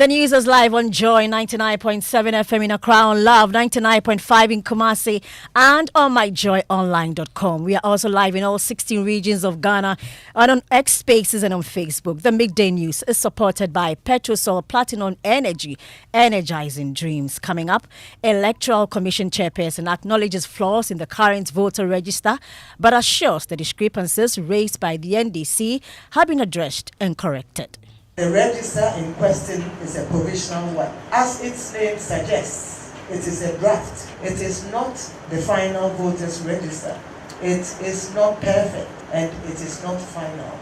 The news is live on Joy 99.7 FM in Accra, on Love 99.5 in Kumasi, and on myjoyonline.com. We are also live in all 16 regions of Ghana and on X Spaces and on Facebook. The Midday News is supported by Petrosol Platinum Energy, energizing dreams. Coming up, Electoral Commission Chairperson acknowledges flaws in the current voter register, but assures the discrepancies raised by the NDC have been addressed and corrected. The register in question is a provisional one. As its name suggests, it is a draft. It is not the final voters register. It is not perfect and it is not final.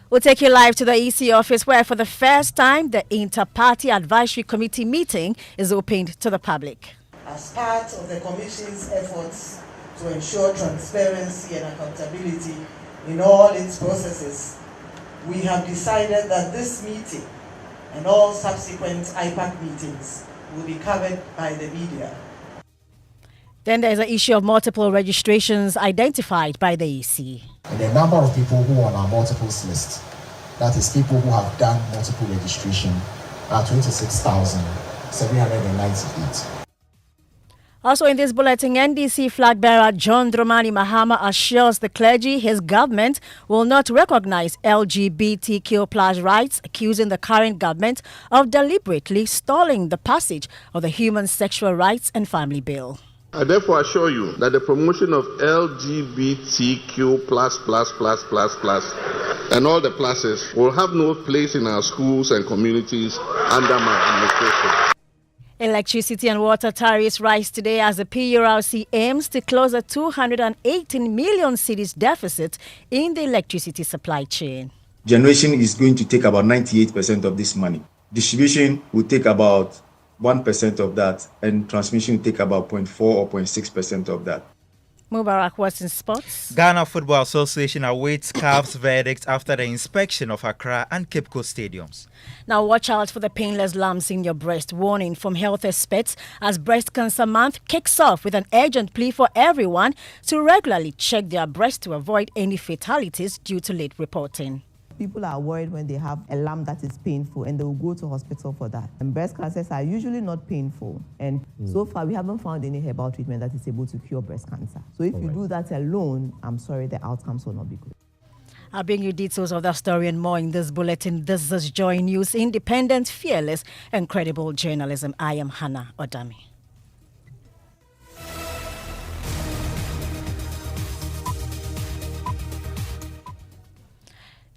We'll take you live to the EC office where for the first time the Inter-Party Advisory Committee meeting is opened to the public. As part of the Commission's efforts to ensure transparency and accountability in all its processes, we have decided that this meeting and all subsequent IPAC meetings will be covered by the media. Then there's an issue of multiple registrations identified by the EC. And the number of people who are on our multiples list, that is people who have done multiple registration, are 26,798. Also in this bulletin, NDC flag bearer John Dramani Mahama assures the clergy his government will not recognize LGBTQ plus rights, accusing the current government of deliberately stalling the passage of the Human Sexual Rights and Family Bill. I therefore assure you that the promotion of LGBTQ and all the pluses will have no place in our schools and communities under my administration. Electricity and water tariffs rise today as the PURC aims to close a 218 million cedis deficit in the electricity supply chain. Generation is going to take about 98% of this money. Distribution will take about 1% of that, and transmission will take about 0.4 or 0.6% of that. Mubarak, what's in sports? Ghana Football Association awaits CAF's verdict after the inspection of Accra and Cape Coast stadiums. Now watch out for the painless lumps in your breast. Warning from health experts as Breast Cancer Month kicks off with an urgent plea for everyone to regularly check their breast to avoid any fatalities due to late reporting. People are worried when they have a lump that is painful and they will go to hospital for that. And breast cancers are usually not painful. And so far, we haven't found any herbal treatment that is able to cure breast cancer. So if you do that alone, I'm sorry, the outcomes will not be good. I'll bring you details of that story and more in this bulletin. This is Joy News, independent, fearless, and credible journalism. I am Hannah Odame.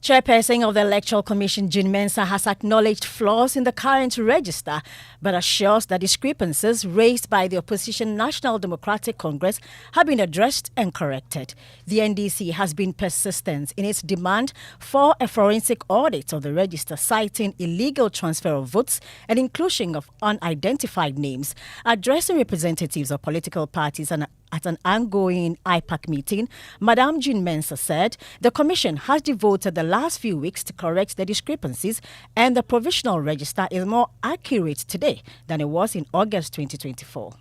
Chairperson of the Electoral Commission, Jean Mensah, has acknowledged flaws in the current register, but assures that discrepancies raised by the opposition National Democratic Congress have been addressed and corrected. The NDC has been persistent in its demand for a forensic audit of the register, citing illegal transfer of votes and inclusion of unidentified names. Addressing representatives of political parties and at an ongoing IPAC meeting, Madame Jean Mensah said the Commission has devoted the last few weeks to correct the discrepancies and the provisional register is more accurate today than it was in August 2024.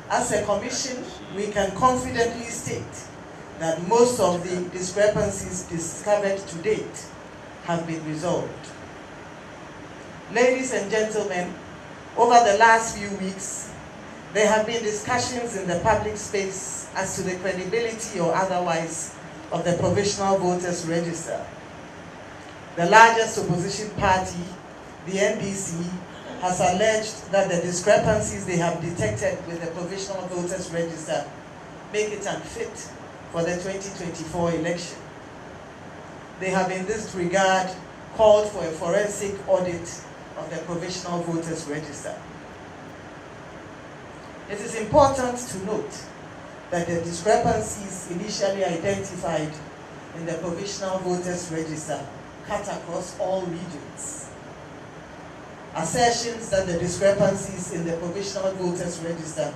As a Commission, we can confidently state that most of the discrepancies discovered to date have been resolved. Ladies and gentlemen, over the last few weeks, there have been discussions in the public space as to the credibility or otherwise of the provisional voters register. The largest opposition party, the NDC, has alleged that the discrepancies they have detected with the provisional voters register make it unfit for the 2024 election. They have in this regard called for a forensic audit of the provisional voters register. It is important to note that the discrepancies initially identified in the provisional voters register cut across all regions. Assertions that the discrepancies in the provisional voters register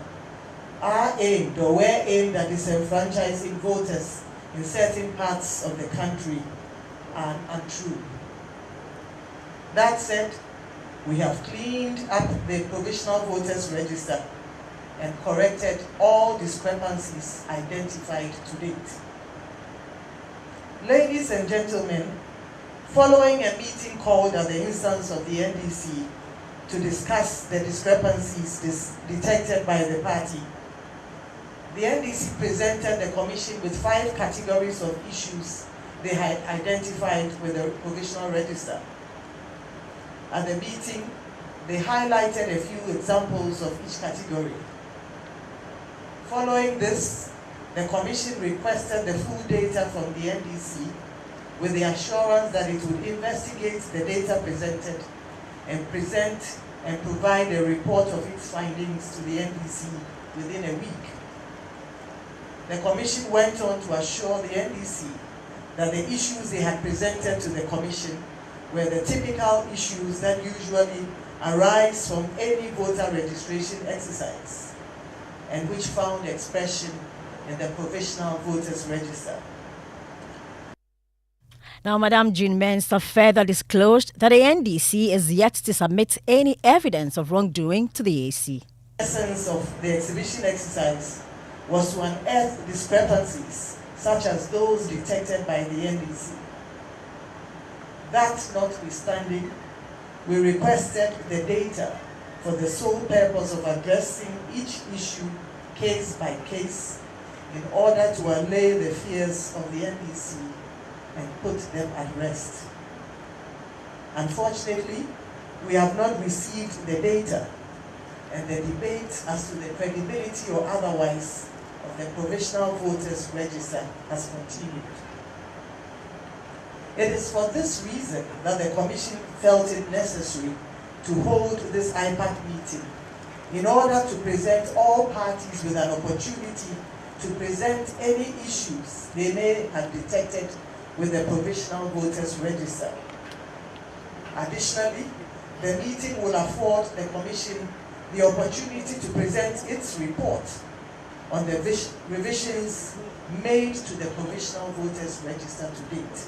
are aimed or were aimed at disenfranchising voters in certain parts of the country are untrue. That said, we have cleaned up the provisional voters register and corrected all discrepancies identified to date. Ladies and gentlemen, Following a meeting called at the instance of the NDC to discuss the discrepancies detected by the party, the NDC presented the Commission with 5 categories of issues they had identified with the provisional register. At the meeting, they highlighted a few examples of each category. Following this, the Commission requested the full data from the NDC with the assurance that it would investigate the data presented and present and provide a report of its findings to the NDC within a week. The Commission went on to assure the NDC that the issues they had presented to the Commission were the typical issues that usually arise from any voter registration exercise and which found expression in the Provisional Voters Register. Now, Madam Jean Mensah further disclosed that the NDC is yet to submit any evidence of wrongdoing to the AC. The essence of the exhibition exercise was to unearth discrepancies such as those detected by the NDC. That notwithstanding, we requested the data for the sole purpose of addressing each issue case by case in order to allay the fears of the NDC and put them at rest. Unfortunately, we have not received the data, and the debate as to the credibility or otherwise of the Provisional Voters Register has continued. It is for this reason that the Commission felt it necessary to hold this IPAC meeting in order to present all parties with an opportunity to present any issues they may have detected with the Provisional Voters Register. Additionally, the meeting will afford the Commission the opportunity to present its report on the revisions made to the Provisional Voters Register to date.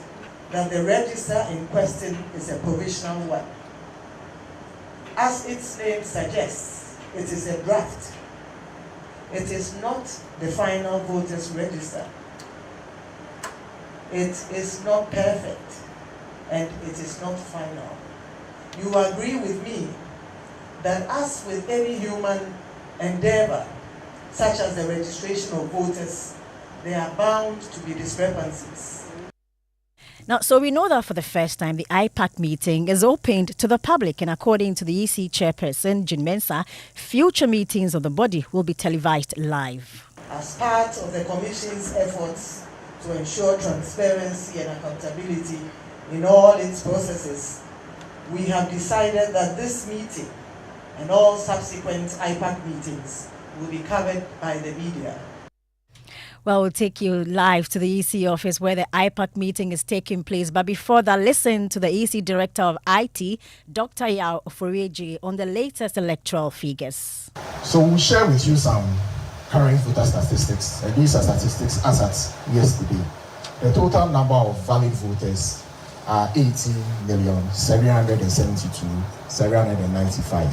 That the register in question is a provisional one. As its name suggests, it is a draft. It is not the final voters register. It is not perfect, and it is not final. You agree with me that as with any human endeavor, such as the registration of voters, there are bound to be discrepancies. Now, so we know that for the first time, the IPAC meeting is opened to the public, and according to the EC chairperson, Jean Mensah, future meetings of the body will be televised live. As part of the Commission's efforts to ensure transparency and accountability in all its processes, we have decided that this meeting and all subsequent IPAC meetings will be covered by the media. Well, we'll take you live to the EC office where the IPAC meeting is taking place. But before that, listen to the EC Director of IT, Dr. Yao Oforiaji, on the latest electoral figures. So we'll share with you some current voter statistics. And these are statistics as at yesterday. The total number of valid voters are 18,772,795,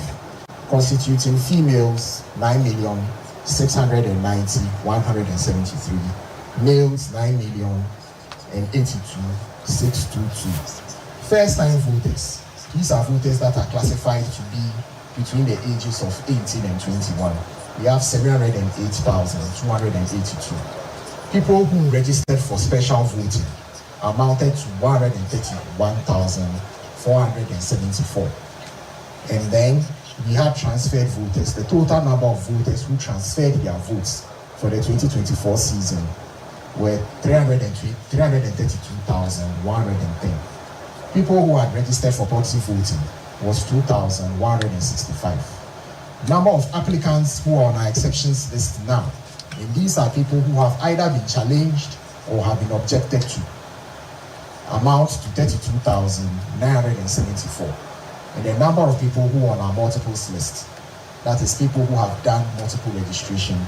constituting females 9,690,173, males 9,082,622. First-time voters. These are voters that are classified to be between the ages of 18 and 21. We have 708,282. People who registered for special voting amounted to 131,474. And then we had transferred voters. The total number of voters who transferred their votes for the 2024 season were 332,110. People who had registered for proxy voting was 2,165. Number of applicants who are on our exceptions list now, and these are people who have either been challenged or have been objected to, amounts to 32,974. And the number of people who are on our multiples list, that is people who have done multiple registration,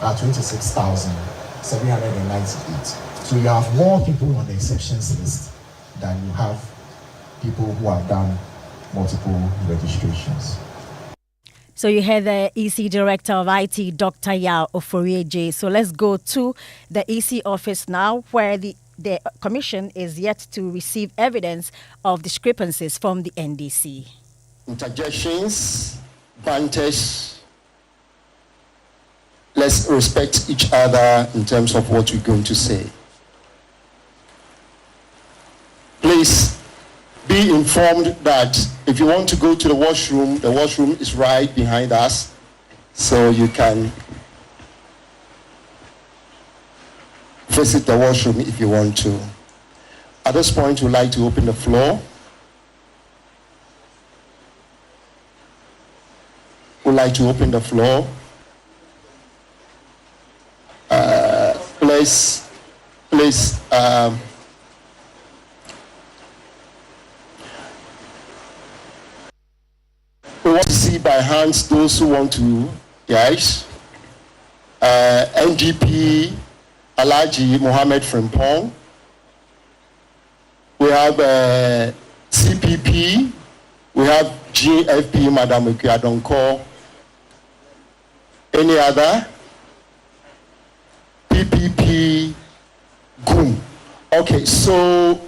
are 26,798. So you have more people on the exceptions list than you have people who have done multiple registrations. So you heard the EC Director of IT, Dr. Yao Oforiaji. So let's go to the EC office now, where the the commission is yet to receive evidence of discrepancies from the NDC. Interjections, banters. Let's respect each other in terms of what we're going to say. Please be informed that if you want to go to the washroom is right behind us, so you can visit the washroom if you want to. At this point, we'd like to open the floor. We'd like to open the floor. Please, we want to see by hands those who want to, guys. NGP, Alhaji Mohammed Frimpong. We have CPP. We have GFP, Madam Okuadonko. Any other? PPP, GUM. Okay, so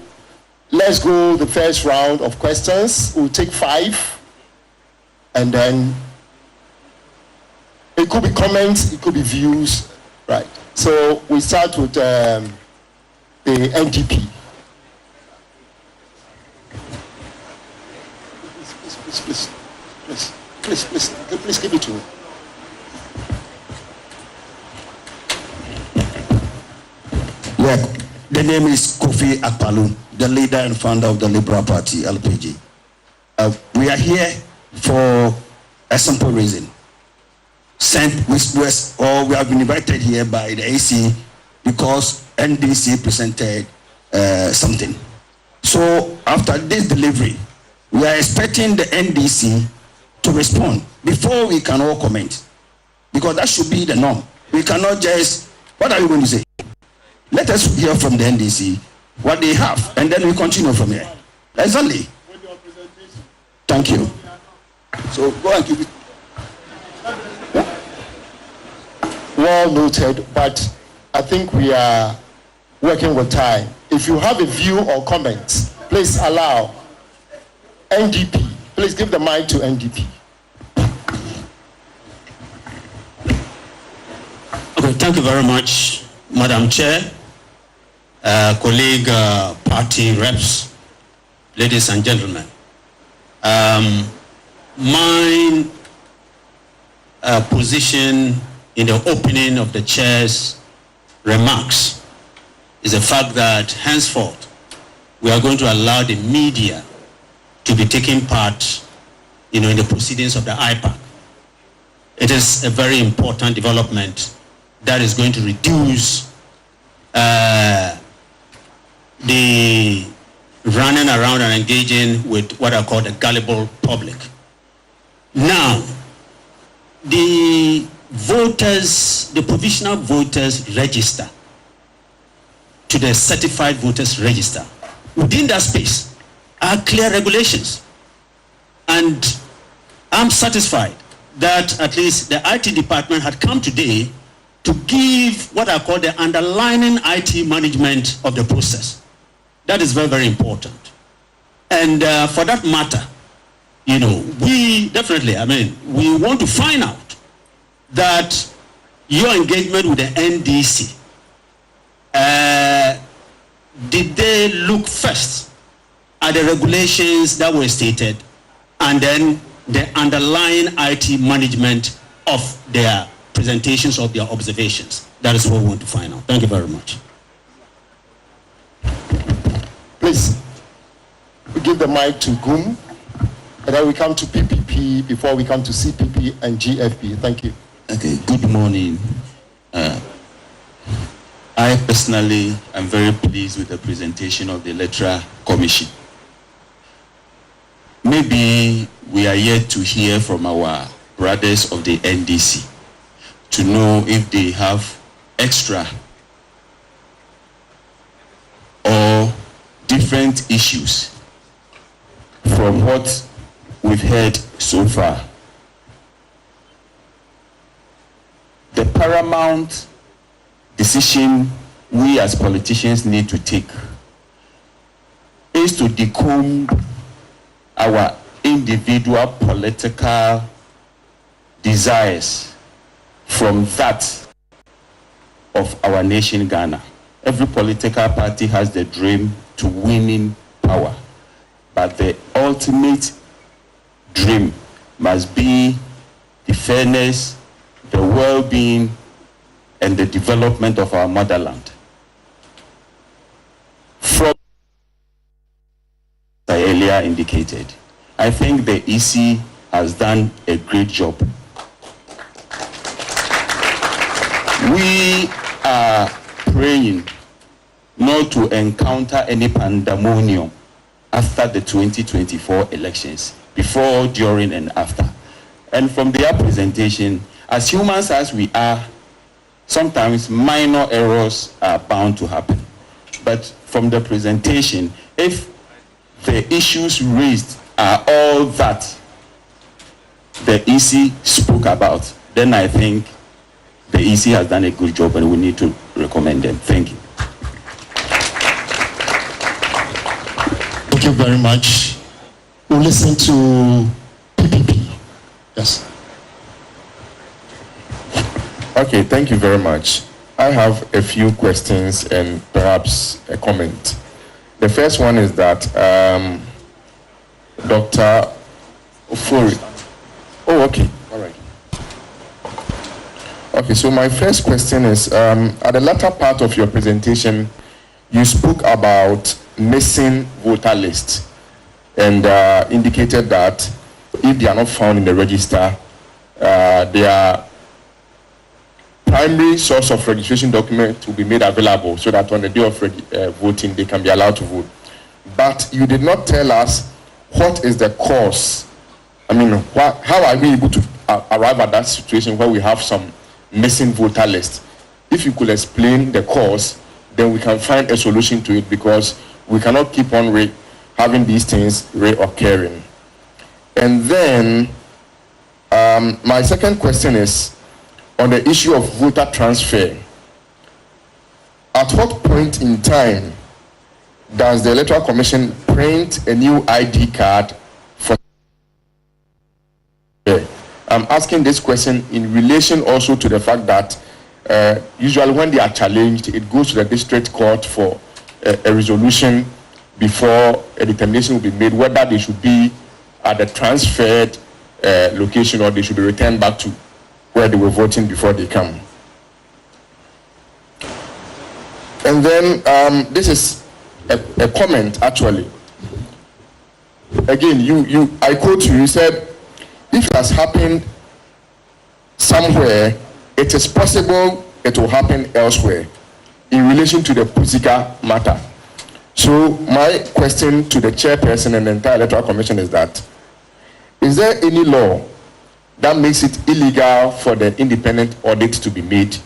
let's go the first round of questions. We'll take 5. And then it could be comments, it could be views, right? So we start with the NDP. Please give it to me. Yeah, the name is Kofi Akpaloo, the leader and founder of the Liberal Party, LPG. We are here for a simple reason. We have been invited here by the AC because NDC presented something. So after this delivery, we are expecting the NDC to respond before we can all comment, because that should be the norm. We cannot just, what are you going to say? Let us hear from the NDC what they have, and then we continue from here. Exactly. Thank you. So go and give it. Well noted, but I think we are working with time. If you have a view or comments, please allow NDP. Please give the mic to NDP. Okay, thank you very much, Madam Chair, colleague party reps, ladies and gentlemen. My position in the opening of the chair's remarks is the fact that henceforth we are going to allow the media to be taking part, in the proceedings of the IPAC. It is a very important development that is going to reduce the running around and engaging with what I call the gullible public. Now, the provisional voters register to the certified voters register, within that space are clear regulations. And I'm satisfied that at least the IT department had come today to give what I call the underlying IT management of the process. That is very, very important. And for that matter, we definitely, we want to find out that your engagement with the NDC, did they look first at the regulations that were stated and then the underlying IT management of their presentations of their observations? That is what we want to find out. Thank you very much. Please, we give the mic to GUM, and then we come to PPP before we come to CPP and GFP. Thank you. Okay, good morning. I personally am very pleased with the presentation of the Electoral Commission. Maybe we are yet to hear from our brothers of the NDC to know if they have extra or different issues from what we've heard so far. The paramount decision we as politicians need to take is to decomb our individual political desires from that of our nation, Ghana. Every political party has the dream to winning power, but the ultimate dream must be the fairness, the well-being, and the development of our motherland. From I earlier indicated, I think the EC has done a great job. We are praying not to encounter any pandemonium after the 2024 elections, before, during, and after. And from their presentation, as humans as we are, sometimes minor errors are bound to happen. But from the presentation, if the issues raised are all that the EC spoke about, then I think the EC has done a good job and we need to recommend them. Thank you. Thank you very much. We'll listen to PPP. Yes. Okay, thank you very much. I have a few questions and perhaps a comment. The first one is that Dr. Ofori. Oh, okay. All right. Okay, so my first question is, at the latter part of your presentation, you spoke about missing voter lists and indicated that if they are not found in the register, their primary source of registration document will be made available so that on the day of voting, they can be allowed to vote. But you did not tell us what is the cause. I mean, how are we able to arrive at that situation where we have some missing voter list? If you could explain the cause, then we can find a solution to it, because we cannot keep on having these things reoccurring. And then my second question is on the issue of voter transfer. At what point in time does the Electoral Commission print a new ID card for? I'm asking this question in relation also to the fact that usually when they are challenged, it goes to the district court for a resolution before a determination will be made whether they should be at the transferred location or they should be returned back to where they were voting before they come. And then this is a comment actually. Again, I quote you, you said, if it has happened somewhere, it is possible it will happen elsewhere in relation to the Pusika matter. So my question to the chairperson and the entire Electoral Commission is that, is there any law that makes it illegal for the independent audit to be made?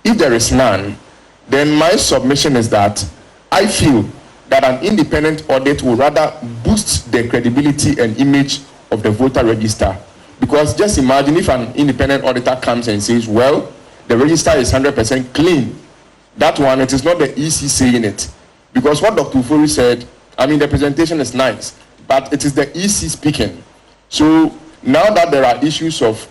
If there is none, then my submission is that I feel that an independent audit will rather boost the credibility and image of the voter register. Because just imagine if an independent auditor comes and says, well, the register is 100% clean. That one, it is not the EC saying it. Because what Dr. Ufori said, I mean, the presentation is nice, but it is the EC speaking. So now that there are issues of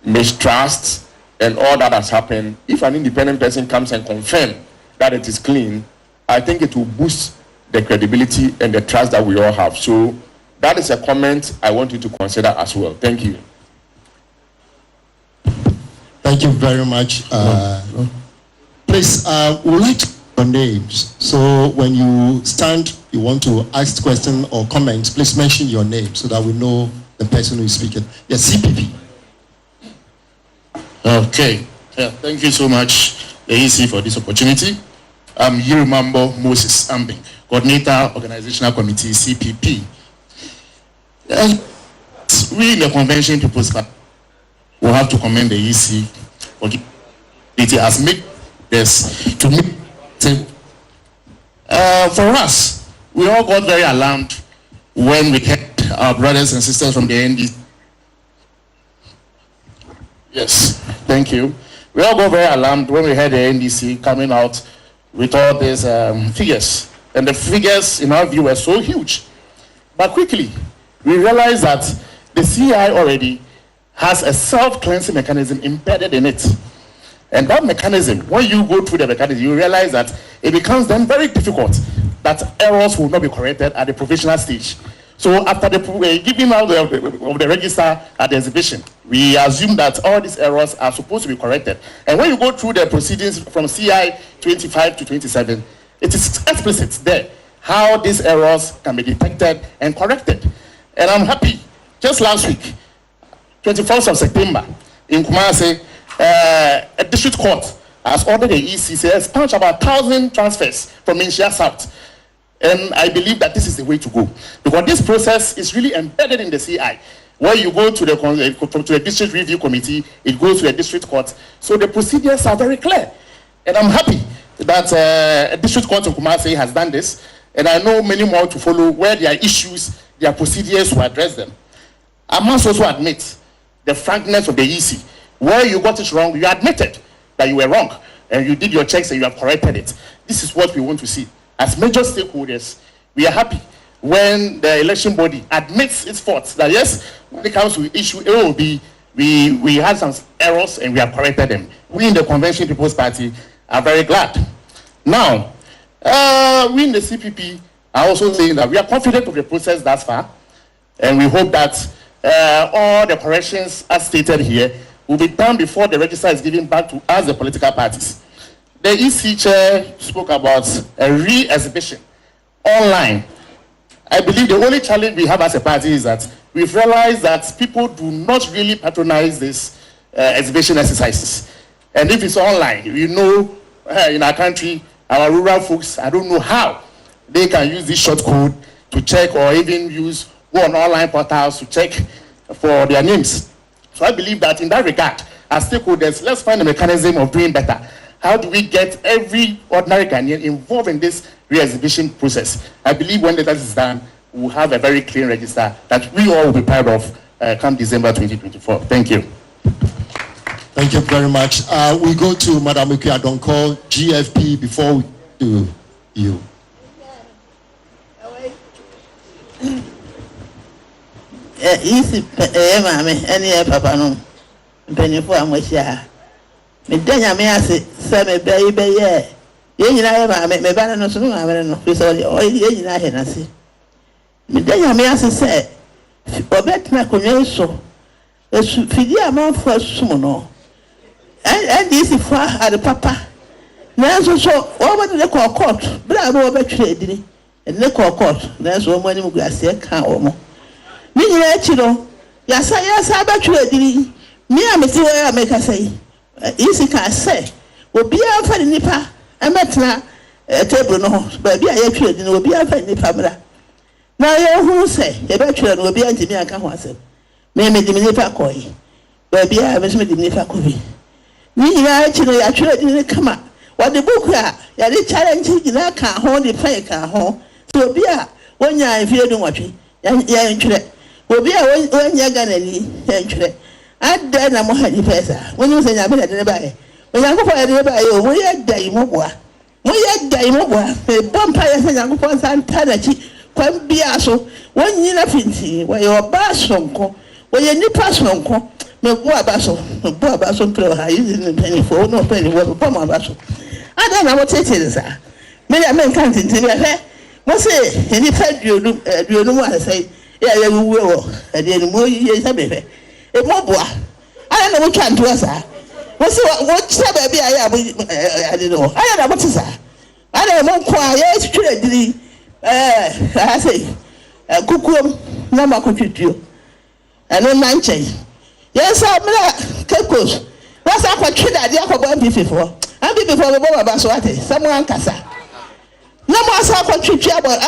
mistrust and all that has happened, if an independent person comes and confirms that it is clean, I think it will boost the credibility and the trust that we all have. So that is a comment I want you to consider as well. Thank you. Thank you very much. Please, we would like to know your names. So when you stand, you want to ask question or comments, please mention your name so that we know the person who is speaking. Yes, CPP. Okay. Thank you so much, the EC, for this opportunity. I'm Yirimambo Moses Ambing, Coordinator, Organizational Committee, CPP. We in the convention people's party will have to commend the EC for it has made this to me. For us, we all got very alarmed when we heard our brothers and sisters from the NDC. Yes, thank you. We all got very alarmed when we heard the NDC coming out with all these figures. And the figures, in our view, were so huge. But quickly, we realized that the CI already has a self-cleansing mechanism embedded in it. And that mechanism, when you go through the mechanism, you realize that it becomes then very difficult that errors will not be corrected at the provisional stage. So after the giving out of the register at the exhibition, we assume that all these errors are supposed to be corrected. And when you go through the proceedings from CI 25 to 27, it is explicit there how these errors can be detected and corrected. And I'm happy, just last week, 21st of September, in Kumasi, a district court has ordered the EC to expunge about 1,000 transfers from Inshia South. And I believe that this is the way to go. Because this process is really embedded in the CI. Where you go to the district review committee, it goes to the district court. So the procedures are very clear. And I'm happy that a district court in Kumasi has done this. And I know many more to follow where there are issues, there are procedures to address them. I must also admit the frankness of the EC. Where you got it wrong, you admitted that you were wrong. And you did your checks and you have corrected it. This is what we want to see. As major stakeholders, we are happy when the election body admits its faults. That yes, when it comes to issue AOB, we had some errors and we have corrected them. We in the Convention People's Party are very glad. Now, we in the CPP are also saying that we are confident of the process thus far, and we hope that all the corrections as stated here will be done before the register is given back to us, the political parties. The EC chair spoke about a re-exhibition online. I believe the only challenge we have as a party is that we've realized that people do not really patronize this exhibition exercises. And if it's online, you know, in our country, our rural folks, I don't know how they can use this short code to check or even go on online portals to check for their names. So I believe that in that regard, as stakeholders, let's find a mechanism of doing better. How do we get every ordinary Ghanaian involved in this re-exhibition process? I believe when that is done, we'll have a very clean register that we all will be proud of come December 2024. Thank you. Thank you very much. We go to Madam Adonko, GFP, before we do you. Easy, mammy, any papa no. Penny for a Midday, I may say, Sammy baby, yeah. You know, my banner no sooner, I don't know, or you know, I see. Midday, I may say, or bet my connection. A fidia amount for Sumono. And this is for the papa. Now, so over the call court, but I know about trading. And the call court, there's one money we are saying, can't. Me, you know, yes, I bet trading. Me, I'm a where I make a say. Easy can say, will be a funny nipper. I met now a table no, but be a trading will be a funny nipper. Now, you who say, a veteran will be anti me, I can't answer. Maybe the nipper coy, but be a miss me the nipper could be. Me, actually, I didn't come up. What the book are, ya did challenge in that can't hold the play can't hold. So be a 1 year if you don't watch it, yan will be a 1 year Ghanaian. I dare no more any person. When you say I'm at the bay, when I go for a bay, we are day more. We are day more. A bumpire and young ones and Tanachi, quite be so. 1 year of where your bass sonko, where your nipper sonko. No boa basso, no boa basso, I using penny for no penny, what a bomb basso. I don't know what it is, sir. Many men can't into me. What's it? Any fact you know what I say? Yeah, you will. And then more years, a baby. A mobile. I don't know what time to us, sir. What's that baby? I don't know. I don't know what is that. I don't know quiet, straight. I say, a cuckoo, no more could you. And no man change. Yes, I'm not Kekos. What's up with Trina? The Aqua before. I'm before the Boba Baswati. Someone Casa. No more Sako Chichi about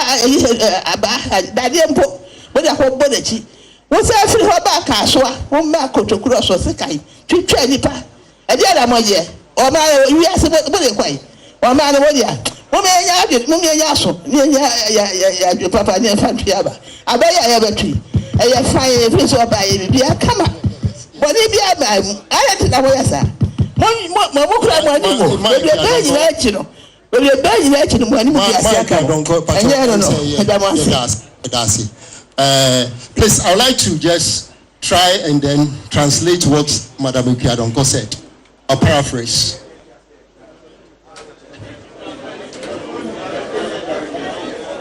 Daddy and Pope with a whole body. What's that for her back? Aswa, one Marco to cross or Sakai, Chichi Nipa. A dear Amoye, or my yes, about the body quay. Or man, what ya? Woman, Mummy Yaso, your papa near Fantiaba. I buy a ever tree. And you're fine if it's all by you. Come on. But if you are, I don't know where, sir. My book, I want to go. You know, But you're bad in actually when you please, I would like to just try and then translate what Madam Ukiadonko said. I'll paraphrase.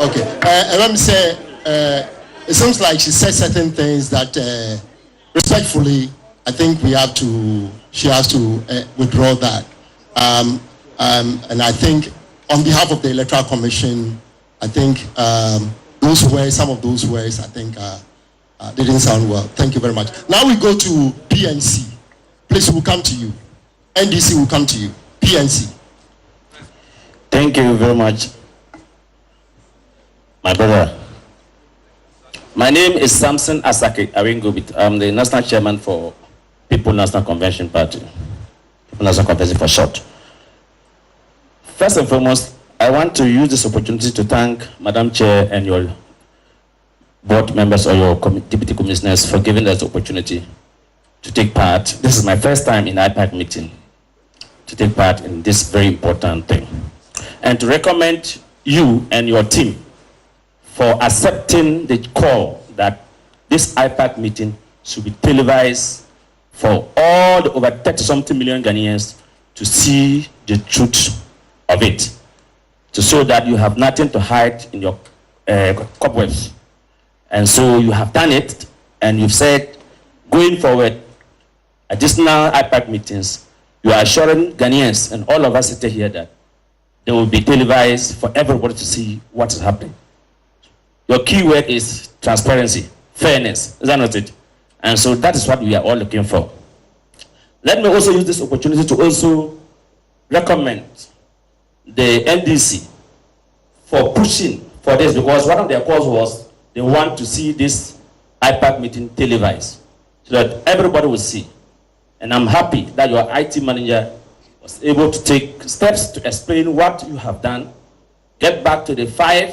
Okay. Let me say, it seems like she said certain things that, respectfully, I think she has to withdraw that. And I think, on behalf of the Electoral Commission, I think some of those words, I think, didn't sound well. Thank you very much. Now we go to PNC. Please, we'll come to you. NDC will come to you. PNC. Thank you very much, my brother. My name is Samson Asake Aringobit. I'm the National Chairman for People National Convention Party. People National Convention for short. First and foremost, I want to use this opportunity to thank Madam Chair and your board members or your deputy commissioners for giving us the opportunity to take part. This is my first time in IPAC meeting to take part in this very important thing. And to recommend you and your team for accepting the call that this IPAC meeting should be televised for all the over 30-something million Ghanaians to see the truth of it, to show that you have nothing to hide in your cobwebs. And so you have done it, and you've said, going forward, additional IPAC meetings, you are assuring Ghanaians and all of us sitting here that they will be televised for everybody to see what is happening. Your key word is transparency, fairness, is that not it? And so that is what we are all looking for. Let me also use this opportunity to also recommend the NDC for pushing for this, because one of their calls was they want to see this IPAC meeting televised so that everybody will see. And I'm happy that your IT manager was able to take steps to explain what you have done, get back to the 5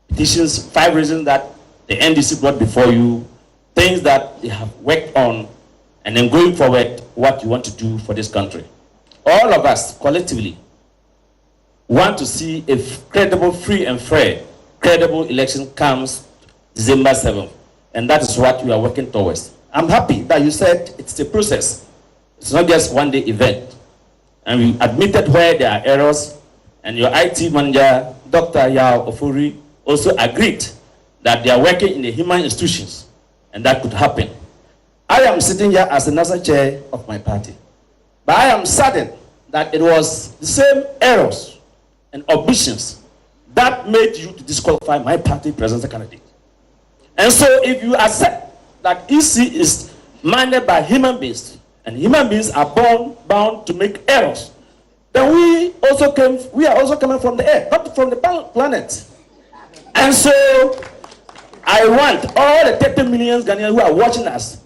petitions, 5 reasons that the NDC brought before you, things that they have worked on, and then going forward, what you want to do for this country. All of us, collectively, want to see a credible, free and fair, credible election comes December 7th. And that is what we are working towards. I'm happy that you said it's a process. It's not just one-day event. And we admitted where there are errors, and your IT manager, Dr. Yao Ofuri, also agreed that they are working in the human institutions, and that could happen. I am sitting here as the national chair of my party, but I am saddened that it was the same errors and omissions that made you to disqualify my party presidential candidate. And so if you accept that EC is managed by human beings, and human beings are bound to make errors, then we are also coming from the air, not from the planet. And so I want all the 30 million Ghanaians who are watching us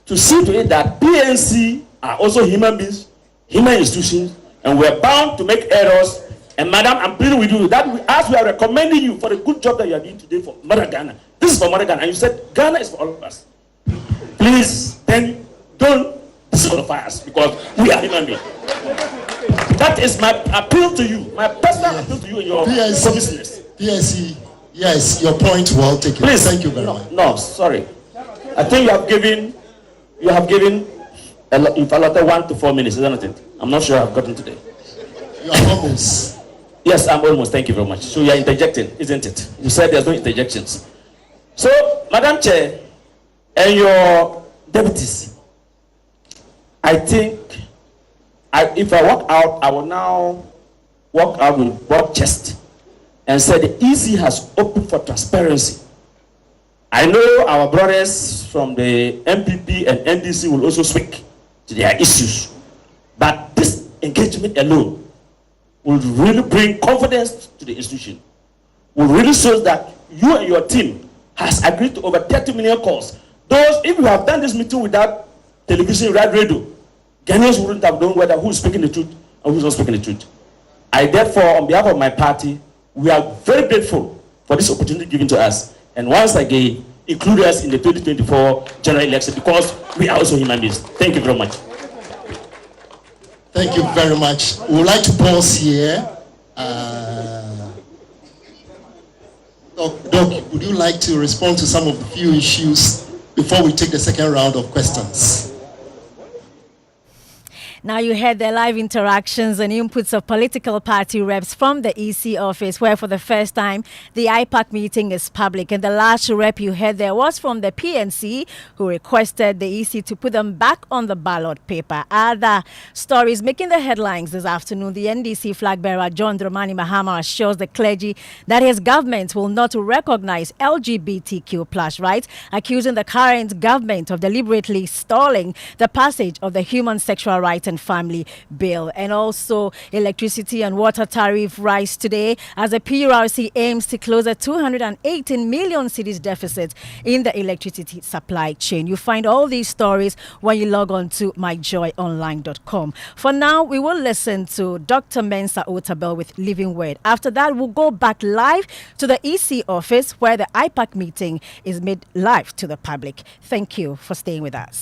to see to it that PNC are also human beings, human institutions, and we're bound to make errors. And madam, I'm pleading with you that as we are recommending you for the good job that you are doing today for Mother Ghana, this is for Mother Ghana, and you said Ghana is for all of us. Please, then don't disqualify us, because we are human beings. That is my appeal to you, my personal appeal to you and your business. PNC, yes, your point well taken. Please, thank you very much. No, sorry. I think you have given you've allotted 1 to 4 minutes, isn't it? I'm not sure I've gotten today. You are almost. Yes, I'm almost. Thank you very much. So you are interjecting, isn't it? You said there's no interjections. So, Madam Chair, and your deputies, I think if I walk out, I will now walk out with broad chest and say the EC has opened for transparency. I know our brothers from the MPP and NDC will also speak to their issues, but this engagement alone will really bring confidence to the institution, will really show that you and your team has agreed to over 30 million calls. Those, if you have done this meeting without television, without radio, Ghanaians wouldn't have known whether who's speaking the truth and who's not speaking the truth. I therefore, on behalf of my party, we are very grateful for this opportunity given to us. And once again, include us in the 2024 general election, because we are also human beings. Thank you very much. Thank you very much. We would like to pause here Doc, would you like to respond to some of the few issues before we take the second round of questions? Now you heard the live interactions and inputs of political party reps from the EC office, where for the first time the IPAC meeting is public. And the last rep you heard there was from the PNC, who requested the EC to put them back on the ballot paper. Other stories making the headlines this afternoon: the NDC flag bearer John Dramani Mahama assures the clergy that his government will not recognize LGBTQ plus rights, accusing the current government of deliberately stalling the passage of the Human Sexual Rights and Family Bill. And also, electricity and water tariff rise today as the PURC aims to close a 218 million cedis deficit in the electricity supply chain. You find all these stories when you log on to myjoyonline.com. For now, we will listen to Dr. Mensa Otabil with Living Word. After that, we'll go back live to the EC office, where the IPAC meeting is made live to the public. Thank you for staying with us.